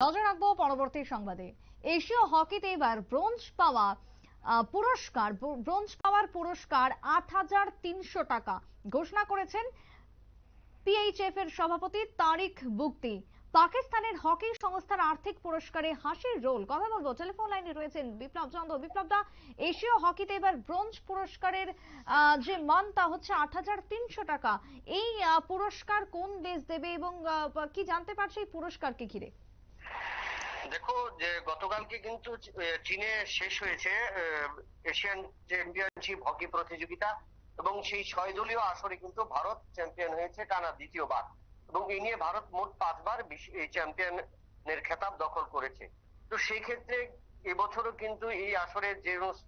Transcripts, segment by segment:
নজর রাখবো পরবর্তী সংবাদে। এশীয় হকিতে এবার ব্রোঞ্জ পাওয়ার পুরস্কার ৮,৩০০ টাকা ঘোষণা করেছেন পিএইচএফ এর সভাপতি তারিক বুকতি। পাকিস্তানের হকি সংস্থার আর্থিক পুরস্কারে হাসির রোল। কথা বলবো, টেলিফোন লাইনে রয়েছেন বিপ্লব চন্দ্র। বিপ্লবদা, এশীয় হকিতে এবার ব্রোঞ্জ পুরস্কারের যে মান তা হচ্ছে ৮,৩০০ টাকা। এই পুরস্কার কোন দেশ দেবে এবং কি জানতে পারছে এই পুরস্কারকে ঘিরে? দেখো, যে গতকালকে কিন্তু চীনে শেষ হয়েছে এশিয়ান চ্যাম্পিয়নশিপ হকি প্রতিযোগিতা, এবং সেই ৬ দলীয় আসরে কিন্তু ভারত চ্যাম্পিয়ন হয়েছে টানা দ্বিতীয়বার, এবং এই নিয়ে ভারত মোট ৫বার এই চ্যাম্পিয়নের খেতাব দখল করেছে। তো সেই ক্ষেত্রে এবছরও কিন্তু এই আসরে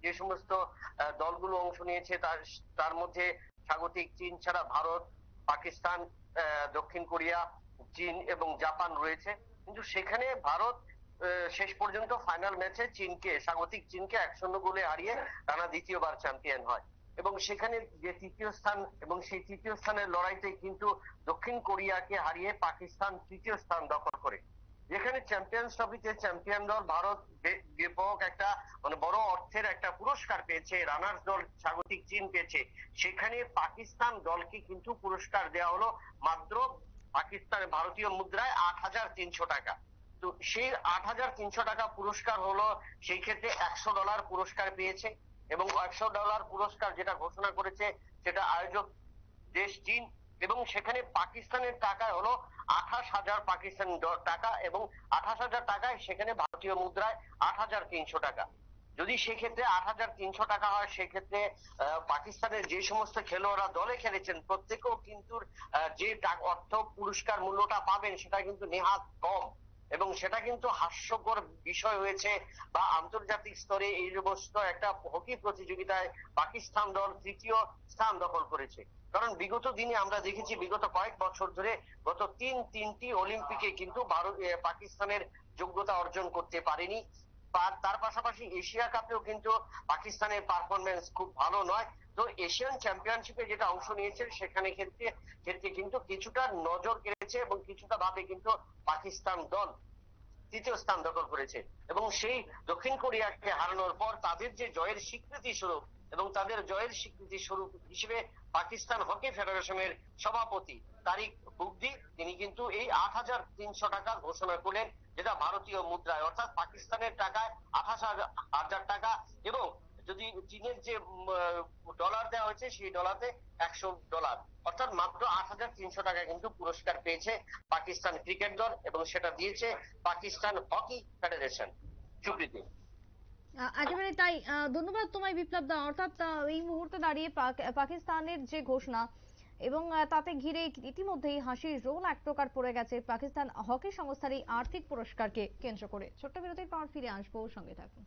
যে সমস্ত দলগুলো অংশ নিয়েছে তার মধ্যে স্বাগতিক চীন ছাড়া ভারত, পাকিস্তান, দক্ষিণ কোরিয়া, চীন এবং জাপান রয়েছে। কিন্তু সেখানে ভারত শেষ পর্যন্ত ফাইনাল ম্যাচে স্বাগতিক চীনকে ১-০ গোলে হারিয়ে টানা দ্বিতীয়বার চ্যাম্পিয়ন হয়, এবং সেখানে যে তৃতীয় স্থান, এবং সেই তৃতীয় স্থানের লড়াইতে কিন্তু দক্ষিণ কোরিয়াকে হারিয়ে পাকিস্তান তৃতীয় স্থান দখল করে। যেখানে চ্যাম্পিয়ন্স ট্রফিতে চ্যাম্পিয়ন দল ভারত ব্যাপক একটা বড় অর্থের একটা পুরস্কার পেয়েছে, রানার্স দল স্বাগতিক চীন পেয়েছে, সেখানে পাকিস্তান দলকে কিন্তু পুরস্কার দেওয়া হলো মাত্র পাকিস্তানের ভারতীয় মুদ্রায় ৮,৩০০ টাকা। তো সেই ৮,৩০০ টাকা পুরস্কার হলো, সেই ক্ষেত্রে $১০০ পুরস্কার পেয়েছে, এবং $১০০ পুরস্কার যেটা ঘোষণা করেছে সেটা আয়োজক দেশ চীন, এবং সেখানে পাকিস্তানের টাকায় হলো ২৮,০০০ পাকিস্তানি টাকা, এবং ২৮,০০০ টাকায় সেখানে ভারতীয় মুদ্রায় ৮,৩০০ টাকা। যদি সেক্ষেত্রে ৮,৩০০ টাকা হয়, সেক্ষেত্রে পাকিস্তানের যে সমস্ত খেলোয়াড়রা দলে খেলেছেন প্রত্যেকেও কিন্তু যে অর্থ পুরস্কার মূল্যটা পাবেন সেটা কিন্তু নেহাত কম, এবং সেটা কিন্তু হাস্যকর বিষয় হয়েছে। বা আন্তর্জাতিক স্তরে এই সমস্ত একটা হকি প্রতিযোগিতায় পাকিস্তান দল তৃতীয় স্থান দখল করেছে। কারণ বিগত দিনে আমরা দেখেছি, বিগত কয়েক বছর ধরে গত তিনটি অলিম্পিকে কিন্তু পাকিস্তানের যোগ্যতা অর্জন করতে পারেনি। তার পাশাপাশি এশিয়া কাপেও কিন্তু পাকিস্তানের পারফরমেন্স খুব ভালো নয়। তো এশিয়ান চ্যাম্পিয়নশিপে যেটা অংশ নিয়েছে সেখানে ক্ষেত্রে কিন্তু কিছুটা নজর কেড়েছে, এবং কিছুটা ভাবে কিন্তু পাকিস্তান দল তৃতীয় স্থান দখল করেছে, এবং সেই দক্ষিণ কোরিয়াকে হারানোর পর তাদের যে জয়ের স্বীকৃতি স্বরূপ, এবং তাদের জয়ের স্বীকৃতি স্বরূপ হিসেবে পাকিস্তান হকি ফেডারেশনের সভাপতি তারিক বুকদি তিনি কিন্তু এই ৮,৩০০ টাকা ঘোষণা করলেন, যেটা ভারতীয় মুদ্রায় অর্থাৎ পাকিস্তানের টাকায় ২৮,০০০ টাকা, এবং যদি চীনের যে ডলার দেওয়া হয়েছে সেই ডলাতে $১০০, অর্থাৎ মাত্র ৮,৩০০ টাকা কিন্তু পুরস্কার পেয়েছে পাকিস্তান ক্রিকেট দল, এবং সেটা দিয়েছে পাকিস্তান হকি ফেডারেশন। সুপ্রীতি। একেবারে তাই। ধন্যবাদ তোমায় বিপ্লব দা। অর্থাৎ এই মুহূর্তে দাঁড়িয়ে পাকিস্তানের যে ঘোষণা এবং তাতে ঘিরে ইতিমধ্যেই হাসির রোল এক প্রকার পড়ে গেছে পাকিস্তান হকি সংস্থার এই আর্থিক পুরস্কারকে কেন্দ্র করে। ছোট্ট বিরতির পর ফিরে আসবো, সঙ্গে থাকুন।